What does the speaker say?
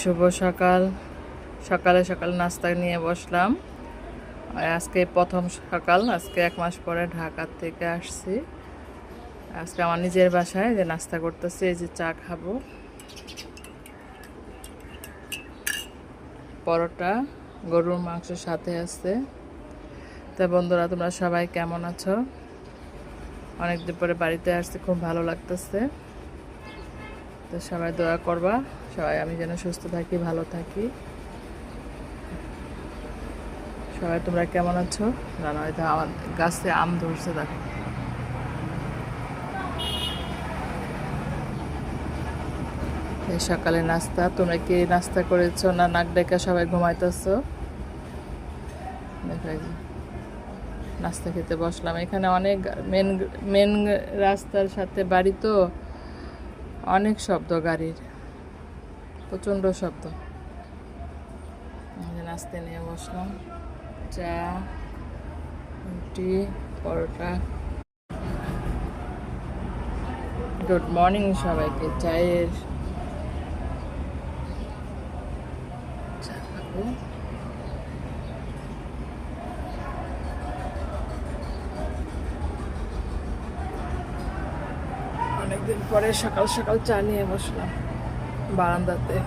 শুভ সকাল। সকালে সকাল নাস্তা নিয়ে বসলাম। আজকে প্রথম সকাল, আজকে 1 মাস পরে ঢাকা থেকে আসছি। আজকে আমার নিজের বাসায় যে নাস্তা করতেছি, এই যে চা খাবো, পরোটা, গরুর মাংসের সাথে আছে। তা বন্ধুরা, তোমরা সবাই কেমন আছো? অনেকদিন পরে বাড়িতে আসতে খুব ভালো লাগতেছে। তো সবাই দোয়া করবা, সবাই আমি যেন সুস্থ থাকি, ভালো থাকি। সবাই তোমরা কেমন আছো জানো। এটা আমার গাছে আম ধরছে, দেখো। এই সকালে নাস্তা, তোমরা কি নাস্তা করেছো না নাক ডেকে সবাই ঘুমাইতেছো? দেখো, এই যে নাস্তা খেতে বসলাম। এখানে অনেক মেন মেন রাস্তার সাথে বাড়ি, তো অনেক শব্দ গাড়ির, প্রচণ্ড শব্দ। নাস্তা নিয়ে বসলাম, চা, রুটি, পরোটা। গুড মর্নিং সবাইকে। চায়ের চা খাবো। অনেকদিন পরে সকাল সকাল চা নিয়ে বসলাম বারান্দাতে।